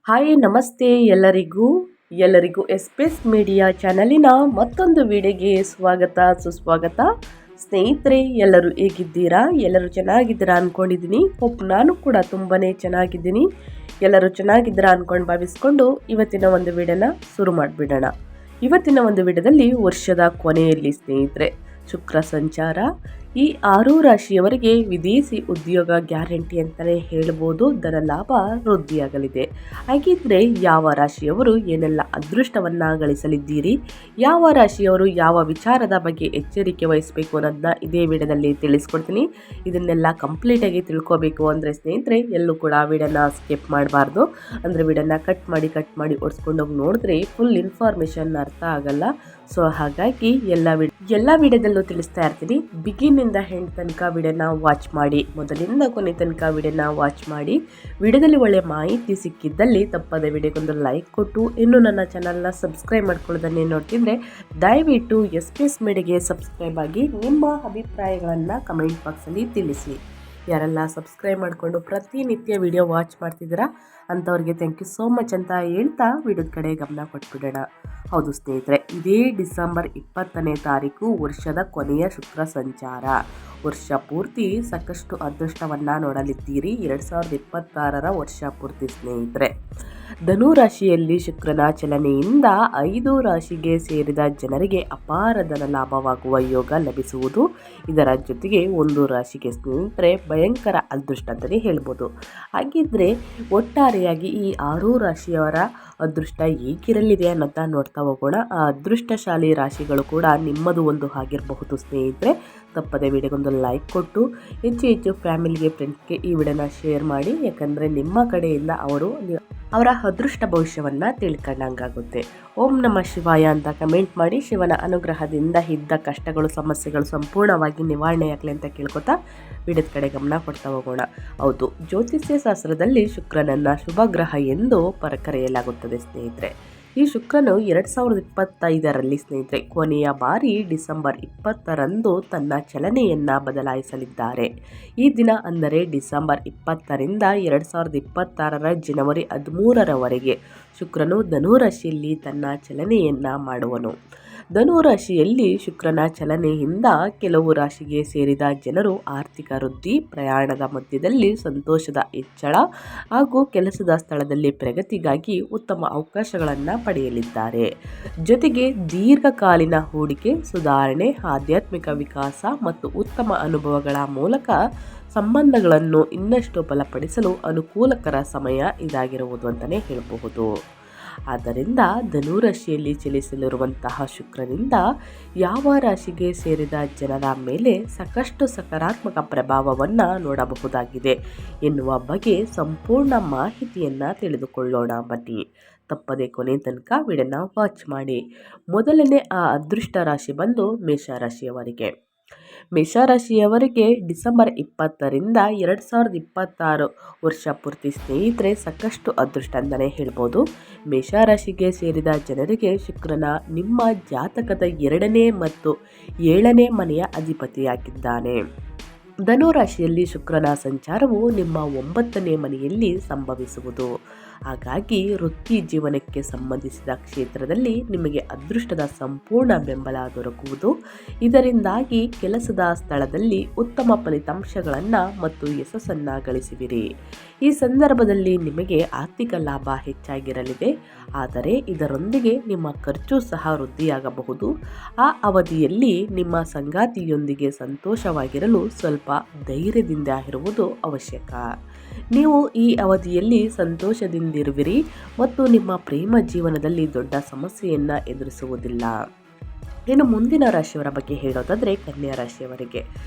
Hi ನಮಸ್ತೆ ಎಲ್ಲರಿಗೂ ಎಸ್ಪೇಸ್ media ಚಾನಲಿನ ಮತ್ತೊಂದು ವಿಡಿಯೋಗೆ ಸ್ವಾಗತ ಸುಸ್ವಾಗತ. ಸ್ನೇಹಿತರೆ, ಎಲ್ಲರೂ ಹೇಗಿದ್ದೀರಾ? ಎಲ್ಲರೂ ಚೆನ್ನಾಗಿದ್ದೀರಾ ಅಂದ್ಕೊಂಡಿದ್ದೀನಿ. ನಾನು ಕೂಡ ತುಂಬಾ ಚೆನ್ನಾಗಿದ್ದೀನಿ. ಎಲ್ಲರೂ ಚೆನ್ನಾಗಿದ್ದೀರಾ ಅಂದ್ಕೊಂಡು ಭಾವಿಸ್ಕೊಂಡು ಇವತ್ತಿನ ಒಂದು ವಿಡಿಯೋನ ಶುರು ಮಾಡಿಬಿಡೋಣ. ಇವತ್ತಿನ ಒಂದು ವಿಡಿಯೋದಲ್ಲಿ ವರ್ಷದ ಕೊನೆಯಲ್ಲಿ ಸ್ನೇಹಿತರೆ ಶುಕ್ರ ಸಂಚಾರ ಈ 6 ರಾಶಿಯವರಿಗೆ ವಿದೇಶಿ ಉದ್ಯೋಗ ಗ್ಯಾರಂಟಿ ಅಂತಲೇ ಹೇಳ್ಬೋದು. ಧನ ಲಾಭ ವೃದ್ಧಿಯಾಗಲಿದೆ. ಹಾಗಿದ್ರೆ ಯಾವ ರಾಶಿಯವರು ಏನೆಲ್ಲ ಅದೃಷ್ಟವನ್ನು ಗಳಿಸಲಿದ್ದೀರಿ, ಯಾವ ರಾಶಿಯವರು ಯಾವ ವಿಚಾರದ ಬಗ್ಗೆ ಎಚ್ಚರಿಕೆ ವಹಿಸಬೇಕು ಅನ್ನೋದನ್ನ ಇದೇ ವಿಡಿಯೋದಲ್ಲಿ ತಿಳಿಸ್ಕೊಡ್ತೀನಿ. ಇದನ್ನೆಲ್ಲ ಕಂಪ್ಲೀಟಾಗಿ ತಿಳ್ಕೋಬೇಕು ಅಂದರೆ ಸ್ನೇಹಿತರೆ ಎಲ್ಲೂ ಕೂಡ ವಿಡಿಯೋನ ಸ್ಕಿಪ್ ಮಾಡಬಾರ್ದು. ಅಂದರೆ ವಿಡಿಯೋನ ಕಟ್ ಮಾಡಿ ಓಡಿಸ್ಕೊಂಡೋಗಿ ನೋಡಿದ್ರೆ ಫುಲ್ ಇನ್ಫಾರ್ಮೇಷನ್ ಅರ್ಥ ಆಗಲ್ಲ. ಸೊ ಹಾಗಾಗಿ ಎಲ್ಲ ವಿಡಿಯೋದಲ್ಲೂ ತಿಳಿಸ್ತಾ ಇರ್ತೀನಿ. ಬಿಗಿನಿಂದ ಹೆಂಡ್ ತನಕ ವಿಡಿಯೋನ ವಾಚ್ ಮಾಡಿ, ಮೊದಲಿಂದ ಕೊನೆ ತನಕ ವಿಡಿಯೋನ ವಾಚ್ ಮಾಡಿ. ವಿಡಿಯೋದಲ್ಲಿ ಒಳ್ಳೆ ಮಾಹಿತಿ ಸಿಕ್ಕಿದ್ದಲ್ಲಿ ತಪ್ಪದೆ ವಿಡಿಯೋಗೊಂದು ಲೈಕ್ ಕೊಟ್ಟು, ಇನ್ನು ನನ್ನ ಚಾನಲ್ನ ಸಬ್ಸ್ಕ್ರೈಬ್ ಮಾಡ್ಕೊಳ್ಳೋದನ್ನೇ ನೋಡ್ತಿದ್ರೆ ದಯವಿಟ್ಟು ಎಸ್ಪೇಸ್ ಮೀಡಿಯಾಗೆ ಸಬ್ಸ್ಕ್ರೈಬ್ ಆಗಿ ನಿಮ್ಮ ಅಭಿಪ್ರಾಯಗಳನ್ನು ಕಮೆಂಟ್ ಬಾಕ್ಸಲ್ಲಿ ತಿಳಿಸಿ. ಯಾರೆಲ್ಲ ಸಬ್ಸ್ಕ್ರೈಬ್ ಮಾಡಿಕೊಂಡು ಪ್ರತಿನಿತ್ಯ ವಿಡಿಯೋ ವಾಚ್ ಮಾಡ್ತಿದ್ದೀರಾ ಅಂಥವ್ರಿಗೆ ಥ್ಯಾಂಕ್ ಯು ಸೋ ಮಚ್ ಅಂತ ಹೇಳ್ತಾ ವಿಡಿಯೋದ ಕಡೆ ಗಮನ ಕೊಟ್ಬಿಡೋಣ. ಹೌದು ಸ್ನೇಹಿತರೆ, ಇದೇ ಡಿಸೆಂಬರ್ 20ನೇ ತಾರೀಕು ವರ್ಷದ ಕೊನೆಯ ಶುಕ್ರ ಸಂಚಾರ. ವರ್ಷ ಪೂರ್ತಿ ಸಾಕಷ್ಟು ಅದೃಷ್ಟವನ್ನು ನೋಡಲಿದ್ದೀರಿ. 2026ರ ವರ್ಷ ಪೂರ್ತಿ ಸ್ನೇಹಿತರೆ. ಧನು ರಾಶಿಯಲ್ಲಿ ಶುಕ್ರನ ಚಲನೆಯಿಂದ 5 ರಾಶಿಗೆ ಸೇರಿದ ಜನರಿಗೆ ಅಪಾರ ಧನ ಲಾಭವಾಗುವ ಯೋಗ ಲಭಿಸುವುದು. ಇದರ ಜೊತೆಗೆ ಒಂದು ರಾಶಿಗೆ ಸ್ನೇಹಿತರೆ ಭಯಂಕರ ಅದೃಷ್ಟ ಅಂತಲೇ ಹೇಳ್ಬೋದು. ಹಾಗಿದ್ರೆ ಒಟ್ಟಾರೆಯಾಗಿ ಈ 6 ರಾಶಿಯವರ ಅದೃಷ್ಟ ಹೇಗಿರಲಿದೆ ಅನ್ನೋದನ್ನ ನೋಡ್ತಾ ಹೋಗೋಣ. ಆ ಅದೃಷ್ಟಶಾಲಿ ರಾಶಿಗಳು ಕೂಡ ನಿಮ್ಮದು ಒಂದು ಆಗಿರಬಹುದು ಸ್ನೇಹಿತರೆ. ತಪ್ಪದೆ ವಿಡಿಯೋಗೊಂದು ಲೈಕ್ ಕೊಟ್ಟು ಹೆಚ್ಚು ಫ್ಯಾಮಿಲಿಗೆ, ಫ್ರೆಂಡ್ಸ್ಗೆ ಈ ವಿಡಿಯೋನ ಶೇರ್ ಮಾಡಿ. ಯಾಕಂದರೆ ನಿಮ್ಮ ಕಡೆಯಿಂದ ಅವರ ಅದೃಷ್ಟ ಭವಿಷ್ಯವನ್ನು ತಿಳ್ಕೊಂಡಂಗಾಗುತ್ತೆ. ಓಂ ನಮಃ ಶಿವಾಯ ಅಂತ ಕಮೆಂಟ್ ಮಾಡಿ. ಶಿವನ ಅನುಗ್ರಹದಿಂದ ಇದ್ದ ಕಷ್ಟಗಳು, ಸಮಸ್ಯೆಗಳು ಸಂಪೂರ್ಣವಾಗಿ ನಿವಾರಣೆಯಾಗಲಿ ಅಂತ ಕೇಳ್ಕೊತಾ ವಿಡಿಯೋದ ಕಡೆ ಗಮನ ಕೊಡ್ತಾ ಹೋಗೋಣ. ಹೌದು, ಜ್ಯೋತಿಷ್ಯ ಶಾಸ್ತ್ರದಲ್ಲಿ ಶುಕ್ರನನ್ನು ಶುಭ ಗ್ರಹ ಎಂದು ಕರೆಯಲಾಗುತ್ತದೆ ಸ್ನೇಹಿತರೆ. ಈ ಶುಕ್ರನು 2025ರಲ್ಲಿ ಸ್ನೇಹಿತರೆ ಕೊನೆಯ ಬಾರಿ ಡಿಸೆಂಬರ್ 20ರಂದು ತನ್ನ ಚಲನೆಯನ್ನು ಬದಲಾಯಿಸಲಿದ್ದಾರೆ. ಈ ದಿನ ಅಂದರೆ ಡಿಸೆಂಬರ್ 20ರಿಂದ 2026ರ ಜನವರಿ 13ರವರೆಗೆ ಶುಕ್ರನು ಧನುರಾಶಿಯಲ್ಲಿ ತನ್ನ ಚಲನೆಯನ್ನು ಮಾಡುವನು. ಧನುರಾಶಿಯಲ್ಲಿ ಶುಕ್ರನ ಚಲನೆಯಿಂದ ಕೆಲವು ರಾಶಿಗೆ ಸೇರಿದ ಜನರು ಆರ್ಥಿಕ ವೃದ್ಧಿ, ಪ್ರಯಾಣದ ಮಧ್ಯದಲ್ಲಿ ಸಂತೋಷದ ಹೆಚ್ಚಳ ಹಾಗೂ ಕೆಲಸದ ಸ್ಥಳದಲ್ಲಿ ಪ್ರಗತಿಗಾಗಿ ಉತ್ತಮ ಅವಕಾಶಗಳನ್ನು ಪಡೆಯಲಿದ್ದಾರೆ. ಜೊತೆಗೆ ದೀರ್ಘಕಾಲೀನ ಹೂಡಿಕೆ, ಸುಧಾರಣೆ, ಆಧ್ಯಾತ್ಮಿಕ ವಿಕಾಸ ಮತ್ತು ಉತ್ತಮ ಅನುಭವಗಳ ಮೂಲಕ ಸಂಬಂಧಗಳನ್ನು ಇನ್ನಷ್ಟು ಬಲಪಡಿಸಲು ಅನುಕೂಲಕರ ಸಮಯ ಇದಾಗಿರುವುದು ಅಂತಲೇ ಹೇಳಬಹುದು. ಆದ್ದರಿಂದ ಧನುರಾಶಿಯಲ್ಲಿ ಚಲಿಸಲಿರುವಂತಹ ಶುಕ್ರನಿಂದ ಯಾವ ರಾಶಿಗೆ ಸೇರಿದ ಜನರ ಮೇಲೆ ಸಾಕಷ್ಟು ಸಕಾರಾತ್ಮಕ ಪ್ರಭಾವವನ್ನು ನೋಡಬಹುದಾಗಿದೆ ಎನ್ನುವ ಬಗ್ಗೆ ಸಂಪೂರ್ಣ ಮಾಹಿತಿಯನ್ನು ತಿಳಿದುಕೊಳ್ಳೋಣ ಬನ್ನಿ. ತಪ್ಪದೆ ಕೊನೆ ತನಕ ವಿಡಿಯೋನ ವಾಚ್ ಮಾಡಿ. ಮೊದಲನೇ ಆ ಅದೃಷ್ಟ ರಾಶಿ ಬಂದು ಮೇಷರಾಶಿಯವರಿಗೆ. ಮೇಷರಾಶಿಯವರಿಗೆ ಡಿಸೆಂಬರ್ 20ರಿಂದ 2026 ವರ್ಷ ಪೂರ್ತಿ ಸ್ನೇಹಿತರೆ ಸಾಕಷ್ಟು ಅದೃಷ್ಟ ಅಂತಲೇ ಹೇಳ್ಬೋದು. ಮೇಷರಾಶಿಗೆ ಸೇರಿದ ಜನರಿಗೆ ಶುಕ್ರನ ನಿಮ್ಮ ಜಾತಕದ 2ನೇ ಮತ್ತು 7ನೇ ಮನೆಯ ಅಧಿಪತಿಯಾಗಿದ್ದಾನೆ. ಧನುರಾಶಿಯಲ್ಲಿ ಶುಕ್ರನ ಸಂಚಾರವು ನಿಮ್ಮ 9ನೇ ಮನೆಯಲ್ಲಿ ಸಂಭವಿಸುವುದು. ಹಾಗಾಗಿ ವೃತ್ತಿ ಜೀವನಕ್ಕೆ ಸಂಬಂಧಿಸಿದ ಕ್ಷೇತ್ರದಲ್ಲಿ ನಿಮಗೆ ಅದೃಷ್ಟದ ಸಂಪೂರ್ಣ ಬೆಂಬಲ ದೊರಕುವುದು. ಇದರಿಂದಾಗಿ ಕೆಲಸದ ಸ್ಥಳದಲ್ಲಿ ಉತ್ತಮ ಫಲಿತಾಂಶಗಳನ್ನು ಮತ್ತು ಯಶಸ್ಸನ್ನು ಗಳಿಸುವಿರಿ. ಈ ಸಂದರ್ಭದಲ್ಲಿ ನಿಮಗೆ ಆರ್ಥಿಕ ಲಾಭ ಹೆಚ್ಚಾಗಿರಲಿದೆ. ಆದರೆ ಇದರೊಂದಿಗೆ ನಿಮ್ಮ ಖರ್ಚು ಸಹ ವೃದ್ಧಿಯಾಗಬಹುದು. ಆ ಅವಧಿಯಲ್ಲಿ ನಿಮ್ಮ ಸಂಗಾತಿಯೊಂದಿಗೆ ಸಂತೋಷವಾಗಿರಲು ಸ್ವಲ್ಪ ಧೈರ್ಯದಿಂದ ಇರುವುದು ಅವಶ್ಯಕ. ನೀವು ಈ ಅವಧಿಯಲ್ಲಿ ಸಂತೋಷದಿಂದಿರುವಿರಿ ಮತ್ತು ನಿಮ್ಮ ಪ್ರೇಮ ಜೀವನದಲ್ಲಿ ದೊಡ್ಡ ಸಮಸ್ಯೆಯನ್ನು ಎದುರಿಸುವುದಿಲ್ಲ. ಇನ್ನು ಮುಂದಿನ ರಾಶಿಯವರ ಬಗ್ಗೆ ಹೇಳೋದಾದರೆ ಕನ್ಯಾ ರಾಶಿಯವರಿಗೆ.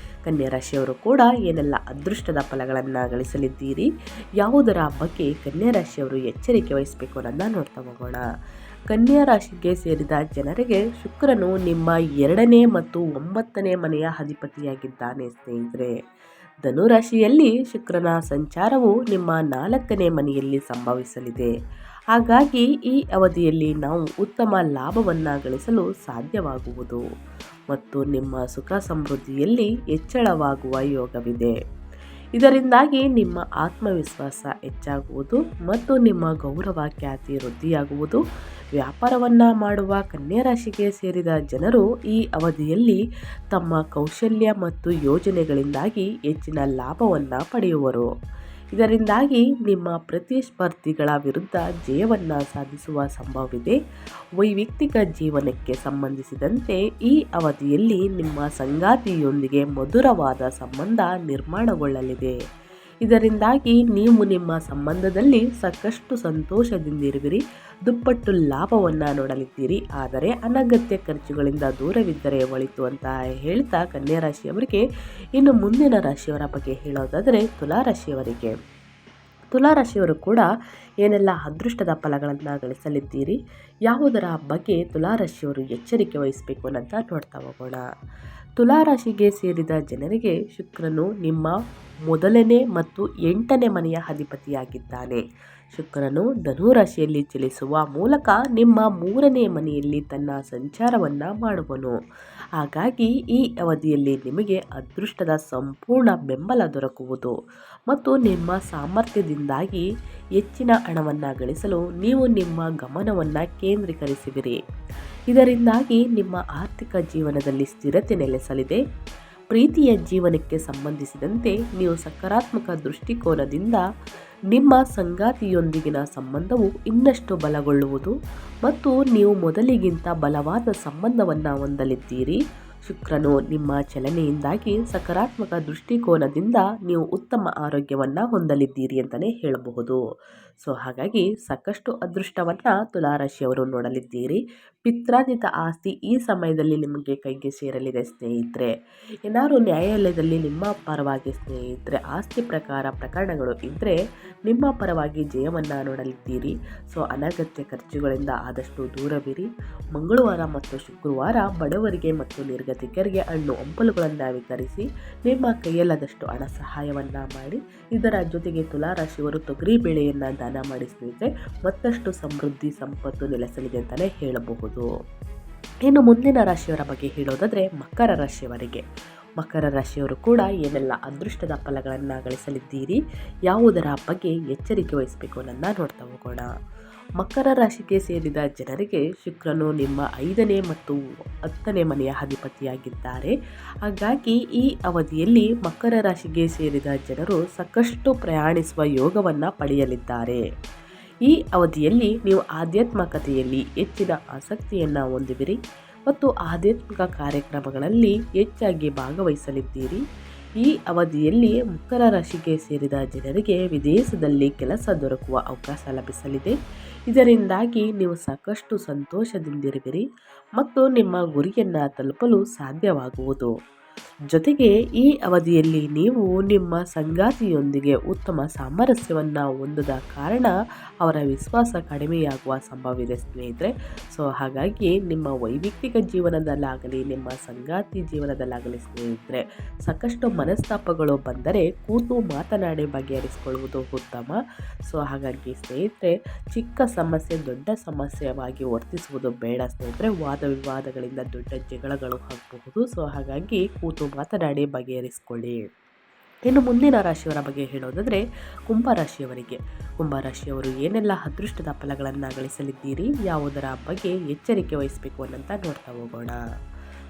ಕನ್ಯಾ ರಾಶಿಯವರು ಕೂಡ ಏನೆಲ್ಲ ಅದೃಷ್ಟದ ಫಲಗಳನ್ನು ಗಳಿಸಲಿದ್ದೀರಿ, ಯಾವುದರ ಬಗ್ಗೆ ಕನ್ಯಾ ರಾಶಿಯವರು ಎಚ್ಚರಿಕೆ ವಹಿಸಬೇಕು ಅನ್ನೋದನ್ನ ನೋಡ್ತಾ ಹೋಗೋಣ. ಕನ್ಯಾ ರಾಶಿಗೆ ಸೇರಿದ ಜನರಿಗೆ ಶುಕ್ರನು ನಿಮ್ಮ 2ನೇ ಮತ್ತು 9ನೇ ಮನೆಯ ಅಧಿಪತಿಯಾಗಿದ್ದಾನೆ ಸ್ನೇಹಿತರೆ. ಧನುರಾಶಿಯಲ್ಲಿ ಶುಕ್ರನ ಸಂಚಾರವು ನಿಮ್ಮ 4ನೇ ಮನೆಯಲ್ಲಿ ಸಂಭವಿಸಲಿದೆ. ಹಾಗಾಗಿ ಈ ಅವಧಿಯಲ್ಲಿ ನಾವು ಉತ್ತಮ ಲಾಭವನ್ನು ಗಳಿಸಲು ಸಾಧ್ಯವಾಗುವುದು ಮತ್ತು ನಿಮ್ಮ ಸುಖ ಸಮೃದ್ಧಿಯಲ್ಲಿ ಹೆಚ್ಚಳವಾಗುವ ಯೋಗವಿದೆ. ಇದರಿಂದಾಗಿ ನಿಮ್ಮ ಆತ್ಮವಿಶ್ವಾಸ ಹೆಚ್ಚಾಗುವುದು ಮತ್ತು ನಿಮ್ಮ ಗೌರವ ಖ್ಯಾತಿ ವೃದ್ಧಿಯಾಗುವುದು. ವ್ಯಾಪಾರವನ್ನು ಮಾಡುವ ಕನ್ಯಾ ರಾಶಿಗೆ ಸೇರಿದ ಜನರು ಈ ಅವಧಿಯಲ್ಲಿ ತಮ್ಮ ಕೌಶಲ್ಯ ಮತ್ತು ಯೋಜನೆಗಳಿಂದಾಗಿ ಹೆಚ್ಚಿನ ಲಾಭವನ್ನು ಪಡೆಯುವರು. ಇದರಿಂದಾಗಿ ನಿಮ್ಮ ಪ್ರತಿಸ್ಪರ್ಧಿಗಳ ವಿರುದ್ಧ ಜಯವನ್ನು ಸಾಧಿಸುವ ಸಂಭವವಿದೆ. ವೈಯಕ್ತಿಕ ಜೀವನಕ್ಕೆ ಸಂಬಂಧಿಸಿದಂತೆ ಈ ಅವಧಿಯಲ್ಲಿ ನಿಮ್ಮ ಸಂಗಾತಿಯೊಂದಿಗೆ ಮಧುರವಾದ ಸಂಬಂಧ ನಿರ್ಮಾಣಗೊಳ್ಳಲಿದೆ. ಇದರಿಂದಾಗಿ ನೀವು ನಿಮ್ಮ ಸಂಬಂಧದಲ್ಲಿ ಸಾಕಷ್ಟು ಸಂತೋಷದಿಂದಿರುವಿರಿ, ದುಪ್ಪಟ್ಟು ಲಾಭವನ್ನು ನೋಡಲಿದ್ದೀರಿ. ಆದರೆ ಅನಗತ್ಯ ಖರ್ಚುಗಳಿಂದ ದೂರವಿದ್ದರೆ ಒಳಿತು ಅಂತ ಹೇಳ್ತಾ ಕನ್ಯಾ ರಾಶಿಯವರಿಗೆ ಇನ್ನು ಮುಂದಿನ ರಾಶಿಯವರ ಬಗ್ಗೆ ಹೇಳೋದಾದರೆ ತುಲಾರಾಶಿಯವರಿಗೆ. ತುಲಾರಾಶಿಯವರು ಕೂಡ ಏನೆಲ್ಲ ಅದೃಷ್ಟದ ಫಲಗಳನ್ನು ಗಳಿಸಲಿದ್ದೀರಿ, ಯಾವುದರ ಬಗ್ಗೆ ತುಲಾರಾಶಿಯವರು ಎಚ್ಚರಿಕೆ ವಹಿಸಬೇಕು ಅನ್ನಂತ ನೋಡ್ತಾ ಹೋಗೋಣ. ತುಲಾರಾಶಿಗೆ ಸೇರಿದ ಜನರಿಗೆ ಶುಕ್ರನು ನಿಮ್ಮ ಮೊದಲನೇ ಮತ್ತು 8ನೇ ಮನೆಯ ಅಧಿಪತಿಯಾಗಿದ್ದಾನೆ. ಶುಕ್ರನು ಧನುರಾಶಿಯಲ್ಲಿ ಚಲಿಸುವ ಮೂಲಕ ನಿಮ್ಮ 3ನೇ ಮನೆಯಲ್ಲಿ ತನ್ನ ಸಂಚಾರವನ್ನು ಮಾಡುವನು. ಹಾಗಾಗಿ ಈ ಅವಧಿಯಲ್ಲಿ ನಿಮಗೆ ಅದೃಷ್ಟದ ಸಂಪೂರ್ಣ ಬೆಂಬಲ ದೊರಕುವುದು ಮತ್ತು ನಿಮ್ಮ ಸಾಮರ್ಥ್ಯದಿಂದಾಗಿ ಹೆಚ್ಚಿನ ಹಣವನ್ನು ಗಳಿಸಲು ನೀವು ನಿಮ್ಮ ಗಮನವನ್ನು ಕೇಂದ್ರೀಕರಿಸುವಿರಿ. ಇದರಿಂದಾಗಿ ನಿಮ್ಮ ಆರ್ಥಿಕ ಜೀವನದಲ್ಲಿ ಸ್ಥಿರತೆ ನೆಲೆಸಲಿದೆ. ಪ್ರೀತಿಯ ಜೀವನಕ್ಕೆ ಸಂಬಂಧಿಸಿದಂತೆ ನೀವು ಸಕಾರಾತ್ಮಕ ದೃಷ್ಟಿಕೋನದಿಂದ ನಿಮ್ಮ ಸಂಗಾತಿಯೊಂದಿಗಿನ ಸಂಬಂಧವು ಇನ್ನಷ್ಟು ಬಲಗೊಳ್ಳುವುದು ಮತ್ತು ನೀವು ಮೊದಲಿಗಿಂತ ಬಲವಾದ ಸಂಬಂಧವನ್ನು ಹೊಂದಲಿದ್ದೀರಿ. ಶುಕ್ರನು ನಿಮ್ಮ ಚಲನೆಯಿಂದಾಗಿ ಸಕಾರಾತ್ಮಕ ದೃಷ್ಟಿಕೋನದಿಂದ ನೀವು ಉತ್ತಮ ಆರೋಗ್ಯವನ್ನು ಹೊಂದಲಿದ್ದೀರಿ ಅಂತಲೇ ಹೇಳಬಹುದು. ಹಾಗಾಗಿ ಸಾಕಷ್ಟು ಅದೃಷ್ಟವನ್ನು ತುಲಾರಾಶಿಯವರು ನೋಡಲಿದ್ದೀರಿ. ಪಿತ್ರಾರ್ಜಿತ ಆಸ್ತಿ ಈ ಸಮಯದಲ್ಲಿ ನಿಮಗೆ ಕೈಗೆ ಸೇರಲಿದೆ ಸ್ನೇಹಿತರೆ. ಏನಾದರೂ ನ್ಯಾಯಾಲಯದಲ್ಲಿ ನಿಮ್ಮ ಪರವಾಗಿ ಸ್ನೇಹಿತರೆ ಆಸ್ತಿ ಪ್ರಕರಣಗಳು ಇದ್ದರೆ ನಿಮ್ಮ ಪರವಾಗಿ ಜಯವನ್ನು ನೋಡಲಿದ್ದೀರಿ. ಅನಗತ್ಯ ಖರ್ಚುಗಳಿಂದ ಆದಷ್ಟು ದೂರವಿರಿ. ಮಂಗಳವಾರ ಮತ್ತು ಶುಕ್ರವಾರ ಬಡವರಿಗೆ ಮತ್ತು ನಿರ್ಗತಿಕರಿಗೆ ಹಣ್ಣು ಹಂಪಲುಗಳನ್ನು ವಿತರಿಸಿ ನಿಮ್ಮ ಕೈಯಲ್ಲದಷ್ಟು ಹಣ ಸಹಾಯವನ್ನು ಮಾಡಿ. ಇದರ ಜೊತೆಗೆ ತುಲಾರಾಶಿಯವರು ತೊಗರಿ ಬೇಳೆಯನ್ನು ದಾನ ಮಾಡಿ ಸ್ನೇಹಿತರೆ ಮತ್ತಷ್ಟು ಸಮೃದ್ಧಿ ಸಂಪತ್ತು ನೆಲೆಸಲಿದೆ ಅಂತಲೇ ಹೇಳಬಹುದು. ಇನ್ನು ಮುಂದಿನ ರಾಶಿಯವರ ಬಗ್ಗೆ ಹೇಳೋದಾದರೆ ಮಕರ ರಾಶಿಯವರಿಗೆ. ಮಕರ ರಾಶಿಯವರು ಕೂಡ ಏನೆಲ್ಲ ಅದೃಷ್ಟದ ಫಲಗಳನ್ನು ಗಳಿಸಲಿದ್ದೀರಿ, ಯಾವುದರ ಬಗ್ಗೆ ಎಚ್ಚರಿಕೆ ವಹಿಸಬೇಕು ಅನ್ನೋದನ್ನ ನೋಡ್ತಾ ಹೋಗೋಣ. ಮಕರ ರಾಶಿಗೆ ಸೇರಿದ ಜನರಿಗೆ ಶುಕ್ರನು ನಿಮ್ಮ 5ನೇ ಮತ್ತು 10ನೇ ಮನೆಯ ಅಧಿಪತಿಯಾಗಿದ್ದಾರೆ. ಹಾಗಾಗಿ ಈ ಅವಧಿಯಲ್ಲಿ ಮಕರ ರಾಶಿಗೆ ಸೇರಿದ ಜನರು ಸಾಕಷ್ಟು ಪ್ರಯಾಣಿಸುವ ಯೋಗವನ್ನು ಪಡೆಯಲಿದ್ದಾರೆ. ಈ ಅವಧಿಯಲ್ಲಿ ನೀವು ಆಧ್ಯಾತ್ಮಿಕತೆಯಲ್ಲಿ ಹೆಚ್ಚಿನ ಆಸಕ್ತಿಯನ್ನು ಹೊಂದುವಿರಿ ಮತ್ತು ಆಧ್ಯಾತ್ಮಿಕ ಕಾರ್ಯಕ್ರಮಗಳಲ್ಲಿ ಹೆಚ್ಚಾಗಿ ಭಾಗವಹಿಸಲಿದ್ದೀರಿ. ಈ ಅವಧಿಯಲ್ಲಿ ಮಕರ ರಾಶಿಗೆ ಸೇರಿದ ಜನರಿಗೆ ವಿದೇಶದಲ್ಲಿ ಕೆಲಸ ದೊರಕುವ ಅವಕಾಶ ಲಭಿಸಲಿದೆ. ಇದರಿಂದಾಗಿ ನೀವು ಸಾಕಷ್ಟು ಸಂತೋಷದಿಂದಿರುವಿರಿ ಮತ್ತು ನಿಮ್ಮ ಗುರಿಯನ್ನು ತಲುಪಲು ಸಾಧ್ಯವಾಗುವುದು. ಜೊತೆಗೆ ಈ ಅವಧಿಯಲ್ಲಿ ನೀವು ನಿಮ್ಮ ಸಂಗಾತಿಯೊಂದಿಗೆ ಉತ್ತಮ ಸಾಮರಸ್ಯವನ್ನು ಹೊಂದದ ಕಾರಣ ಅವರ ವಿಶ್ವಾಸ ಕಡಿಮೆಯಾಗುವ ಸಂಭವವಿದೆ ಸ್ನೇಹಿತರೆ. ಹಾಗಾಗಿ ನಿಮ್ಮ ವೈಯಕ್ತಿಕ ಜೀವನದಲ್ಲಾಗಲಿ ನಿಮ್ಮ ಸಂಗಾತಿ ಜೀವನದಲ್ಲಾಗಲಿ ಸ್ನೇಹಿತರೆ ಸಾಕಷ್ಟು ಮನಸ್ತಾಪಗಳು ಬಂದರೆ ಕೂತು ಮಾತನಾಡಿ ಬಗೆಹರಿಸಿಕೊಳ್ಳುವುದು ಉತ್ತಮ. ಹಾಗಾಗಿ ಸ್ನೇಹಿತರೆ ಚಿಕ್ಕ ಸಮಸ್ಯೆ ದೊಡ್ಡ ಸಮಸ್ಯೆಯಾಗಿ ವರ್ತಿಸುವುದು ಬೇಡ ಸ್ನೇಹಿತರೆ. ವಾದ ವಿವಾದಗಳಿಂದ ದೊಡ್ಡ ಜಗಳಗಳು ಆಗಬಹುದು. ಹಾಗಾಗಿ ಕೂತು ಮಾತನಾಡಿ ಬಗೆಹರಿಸಿಕೊಳ್ಳಿ. ಇನ್ನು ಮುಂದಿನ ರಾಶಿಯವರ ಬಗ್ಗೆ ಹೇಳೋದಾದರೆ ಕುಂಭರಾಶಿಯವರಿಗೆ. ಕುಂಭರಾಶಿಯವರು ಏನೆಲ್ಲ ಅದೃಷ್ಟದ ಫಲಗಳನ್ನು ಗಳಿಸಲಿದ್ದೀರಿ, ಯಾವುದರ ಬಗ್ಗೆ ಎಚ್ಚರಿಕೆ ವಹಿಸಬೇಕು ಅನ್ನಂತ ನೋಡ್ತಾ ಹೋಗೋಣ.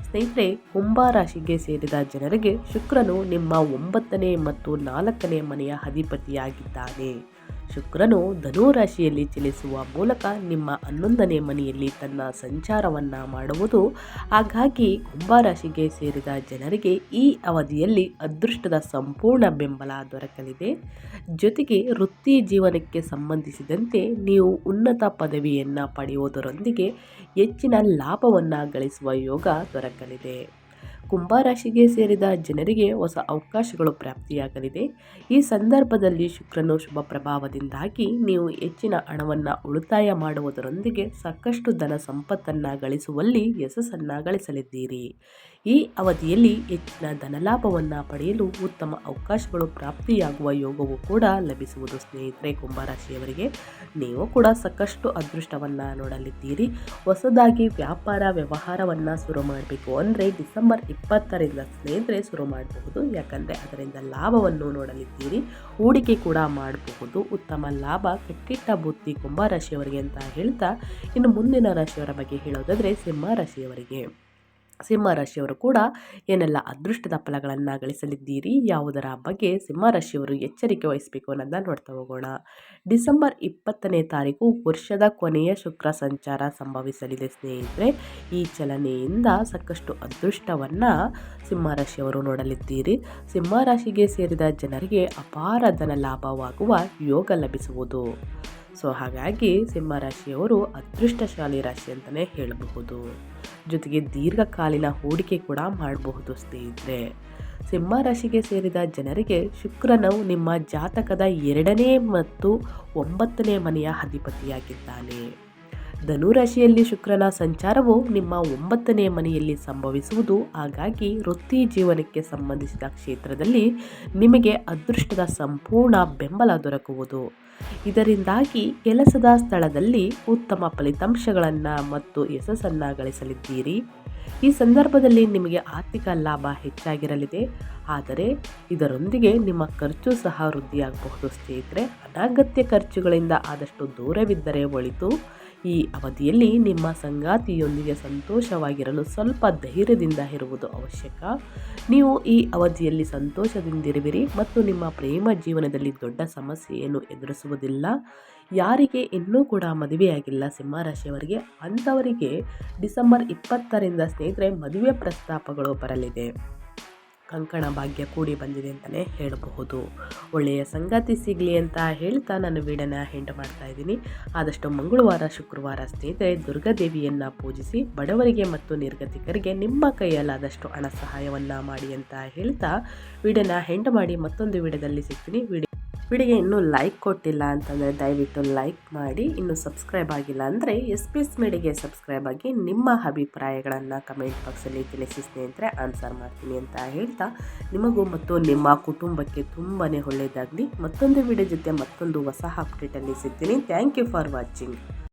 ಸ್ನೇಹಿತರೆ, ಕುಂಭರಾಶಿಗೆ ಸೇರಿದ ಜನರಿಗೆ ಶುಕ್ರನು ನಿಮ್ಮ 9ನೇ ಮತ್ತು 4ನೇ ಮನೆಯ ಅಧಿಪತಿಯಾಗಿದ್ದಾನೆ. ಶುಕ್ರನು ಧನುರಾಶಿಯಲ್ಲಿ ಚಲಿಸುವ ಮೂಲಕ ನಿಮ್ಮ 11ನೇ ಮನೆಯಲ್ಲಿ ತನ್ನ ಸಂಚಾರವನ್ನು ಮಾಡುವುದು. ಹಾಗಾಗಿ ಕುಂಭರಾಶಿಗೆ ಸೇರಿದ ಜನರಿಗೆ ಈ ಅವಧಿಯಲ್ಲಿ ಅದೃಷ್ಟದ ಸಂಪೂರ್ಣ ಬೆಂಬಲ ದೊರಕಲಿದೆ. ಜೊತೆಗೆ ವೃತ್ತಿ ಜೀವನಕ್ಕೆ ಸಂಬಂಧಿಸಿದಂತೆ ನೀವು ಉನ್ನತ ಪದವಿಯನ್ನು ಪಡೆಯುವುದರೊಂದಿಗೆ ಹೆಚ್ಚಿನ ಲಾಭವನ್ನು ಗಳಿಸುವ ಯೋಗ ದೊರಕಲಿದೆ. ಕುಂಭರಾಶಿಗೆ ಸೇರಿದ ಜನರಿಗೆ ಹೊಸ ಅವಕಾಶಗಳು ಪ್ರಾಪ್ತಿಯಾಗಲಿದೆ. ಈ ಸಂದರ್ಭದಲ್ಲಿ ಶುಕ್ರನು ಶುಭ ಪ್ರಭಾವದಿಂದಾಗಿ ನೀವು ಹೆಚ್ಚಿನ ಹಣವನ್ನು ಉಳಿತಾಯ ಮಾಡುವುದರೊಂದಿಗೆ ಸಾಕಷ್ಟು ಧನ ಸಂಪತ್ತನ್ನು ಗಳಿಸುವಲ್ಲಿ ಯಶಸ್ಸನ್ನು ಗಳಿಸಲಿದ್ದೀರಿ. ಈ ಅವಧಿಯಲ್ಲಿ ಹೆಚ್ಚಿನ ಧನಲಾಭವನ್ನು ಪಡೆಯಲು ಉತ್ತಮ ಅವಕಾಶಗಳು ಪ್ರಾಪ್ತಿಯಾಗುವ ಯೋಗವು ಕೂಡ ಲಭಿಸುವುದು ಸ್ನೇಹಿತರೆ. ಕುಂಭರಾಶಿಯವರಿಗೆ ನೀವು ಕೂಡ ಸಾಕಷ್ಟು ಅದೃಷ್ಟವನ್ನು ನೋಡಲಿದ್ದೀರಿ. ಹೊಸದಾಗಿ ವ್ಯಾಪಾರ ವ್ಯವಹಾರವನ್ನು ಶುರು ಮಾಡಬೇಕು ಅಂದರೆ ಡಿಸೆಂಬರ್ 20ರಿಂದ ಸ್ನೇಹಿತರೆ ಶುರು ಮಾಡಬಹುದು. ಯಾಕಂದರೆ ಅದರಿಂದ ಲಾಭವನ್ನು ನೋಡಲಿದ್ದೀರಿ, ಹೂಡಿಕೆ ಕೂಡ ಮಾಡಬಹುದು. ಉತ್ತಮ ಲಾಭ ಕಟ್ಟಿಟ್ಟ ಬುತ್ತಿ ಕುಂಭ ರಾಶಿಯವರಿಗೆ ಅಂತ ಹೇಳ್ತಾ, ಇನ್ನು ಮುಂದಿನ ರಾಶಿಯವರ ಬಗ್ಗೆ ಹೇಳೋದಾದರೆ ಸಿಂಹ ರಾಶಿಯವರಿಗೆ. ಸಿಂಹ ರಾಶಿಯವರು ಕೂಡ ಏನೆಲ್ಲ ಅದೃಷ್ಟದ ಫಲಗಳನ್ನು ಗಳಿಸಲಿದ್ದೀರಿ, ಯಾವುದರ ಬಗ್ಗೆ ಸಿಂಹ ರಾಶಿಯವರು ಎಚ್ಚರಿಕೆ ವಹಿಸಬೇಕು ಅನ್ನೋದನ್ನ ನೋಡ್ತಾ ಹೋಗೋಣ. ಡಿಸೆಂಬರ್ 20ನೇ ತಾರೀಕು ವರ್ಷದ ಕೊನೆಯ ಶುಕ್ರ ಸಂಚಾರ ಸಂಭವಿಸಲಿದೆ ಸ್ನೇಹಿತರೆ. ಈ ಚಲನೆಯಿಂದ ಸಾಕಷ್ಟು ಅದೃಷ್ಟವನ್ನು ಸಿಂಹ ರಾಶಿಯವರು ನೋಡಲಿದ್ದೀರಿ. ಸಿಂಹ ರಾಶಿಗೆ ಸೇರಿದ ಜನರಿಗೆ ಅಪಾರ ಧನ ಲಾಭವಾಗುವ ಯೋಗ ಲಭಿಸುವುದು. ಸೊ ಹಾಗಾಗಿ ಸಿಂಹ ರಾಶಿಯವರು ಅದೃಷ್ಟಶಾಲಿ ರಾಶಿ ಅಂತಲೇ ಹೇಳಬಹುದು. ಜೊತೆಗೆ ದೀರ್ಘಕಾಲೀನ ಹೂಡಿಕೆ ಕೂಡ ಮಾಡಬಹುದು ಸ್ನೇಹಿತರೆ. ಸಿಂಹ ರಾಶಿಗೆ ಸೇರಿದ ಜನರಿಗೆ ಶುಕ್ರನು ನಿಮ್ಮ ಜಾತಕದ 2ನೇ ಮತ್ತು 9ನೇ ಮನೆಯ ಅಧಿಪತಿಯಾಗಿದ್ದಾನೆ. ಧನುರಾಶಿಯಲ್ಲಿ ಶುಕ್ರನ ಸಂಚಾರವು ನಿಮ್ಮ 9ನೇ ಮನೆಯಲ್ಲಿ ಸಂಭವಿಸುವುದು. ಹಾಗಾಗಿ ವೃತ್ತಿ ಜೀವನಕ್ಕೆ ಸಂಬಂಧಿಸಿದ ಕ್ಷೇತ್ರದಲ್ಲಿ ನಿಮಗೆ ಅದೃಷ್ಟದ ಸಂಪೂರ್ಣ ಬೆಂಬಲ ದೊರಕುವುದು. ಇದರಿಂದಾಗಿ ಕೆಲಸದ ಸ್ಥಳದಲ್ಲಿ ಉತ್ತಮ ಫಲಿತಾಂಶಗಳನ್ನು ಮತ್ತು ಯಶಸ್ಸನ್ನು ಗಳಿಸಲಿದ್ದೀರಿ. ಈ ಸಂದರ್ಭದಲ್ಲಿ ನಿಮಗೆ ಆರ್ಥಿಕ ಲಾಭ ಹೆಚ್ಚಾಗಿರಲಿದೆ. ಆದರೆ ಇದರೊಂದಿಗೆ ನಿಮ್ಮ ಖರ್ಚು ಸಹ ವೃದ್ಧಿಯಾಗಬಹುದು ಸ್ನೇಹಿತರೆ. ಅನಗತ್ಯ ಖರ್ಚುಗಳಿಂದ ಆದಷ್ಟು ದೂರವಿದ್ದರೆ ಒಳಿತು. ಈ ಅವಧಿಯಲ್ಲಿ ನಿಮ್ಮ ಸಂಗಾತಿಯೊಂದಿಗೆ ಸಂತೋಷವಾಗಿರಲು ಸ್ವಲ್ಪ ಧೈರ್ಯದಿಂದ ಇರುವುದು ಅವಶ್ಯಕ. ನೀವು ಈ ಅವಧಿಯಲ್ಲಿ ಸಂತೋಷದಿಂದಿರುವಿರಿ ಮತ್ತು ನಿಮ್ಮ ಪ್ರೇಮ ಜೀವನದಲ್ಲಿ ದೊಡ್ಡ ಸಮಸ್ಯೆಯನ್ನು ಎದುರಿಸುವುದಿಲ್ಲ. ಯಾರಿಗೆ ಇನ್ನೂ ಕೂಡ ಮದುವೆಯಾಗಿಲ್ಲ ಸಿಂಹ ರಾಶಿಯವರಿಗೆ, ಅಂಥವರಿಗೆ ಡಿಸೆಂಬರ್ 20ರಿಂದ ಸ್ನೇಹಿತರೆ ಮದುವೆ ಪ್ರಸ್ತಾಪಗಳು ಬರಲಿದೆ. ಕಂಕಣ ಭಾಗ್ಯ ಕೂಡಿ ಬಂದಿದೆ ಅಂತಲೇ ಹೇಳಬಹುದು. ಒಳ್ಳೆಯ ಸಂಗಾತಿ ಸಿಗಲಿ ಅಂತ ಹೇಳ್ತಾ ನಾನು ವಿಡಿಯೋನ ಎಂಡ್ ಮಾಡ್ತಾ ಇದ್ದೀನಿ. ಆದಷ್ಟು ಮಂಗಳವಾರ ಶುಕ್ರವಾರ ಸ್ನೇಹಿತರೆ ದುರ್ಗಾದೇವಿಯನ್ನು ಪೂಜಿಸಿ ಬಡವರಿಗೆ ಮತ್ತು ನಿರ್ಗತಿಕರಿಗೆ ನಿಮ್ಮ ಕೈಯಲ್ಲಾದಷ್ಟು ಹಣ ಸಹಾಯವನ್ನು ಮಾಡಿ ಅಂತ ಹೇಳ್ತಾ ವಿಡಿಯೋನ ಎಂಡ್ ಮಾಡಿ ಮತ್ತೊಂದು ವಿಡಿಯೋದಲ್ಲಿ ಸಿಗ್ತೀನಿ. ವಿಡಿಯೋಗೆ ಇನ್ನೂ ಲೈಕ್ ಕೊಟ್ಟಿಲ್ಲ ಅಂತಂದರೆ ದಯವಿಟ್ಟು ಲೈಕ್ ಮಾಡಿ. ಇನ್ನೂ ಸಬ್ಸ್ಕ್ರೈಬ್ ಆಗಿಲ್ಲ ಅಂದರೆ SPS ಮೀಡಿಯಾಗೆ ಸಬ್ಸ್ಕ್ರೈಬ್ ಆಗಿ ನಿಮ್ಮ ಅಭಿಪ್ರಾಯಗಳನ್ನು ಕಮೆಂಟ್ ಬಾಕ್ಸಲ್ಲಿ ತಿಳಿಸಿ ಸ್ನೇಹಿತರೆ, ಆನ್ಸರ್ ಮಾಡ್ತೀನಿ ಅಂತ ಹೇಳ್ತಾ ನಿಮಗೂ ಮತ್ತು ನಿಮ್ಮ ಕುಟುಂಬಕ್ಕೆ ತುಂಬಾ ಒಳ್ಳೆಯದಾಗಲಿ. ಮತ್ತೊಂದು ವಿಡಿಯೋ ಜೊತೆ ಮತ್ತೊಂದು ಹೊಸ ಅಪ್ಡೇಟಲ್ಲಿ ಸಿಗ್ತೀನಿ. Thank you for watching.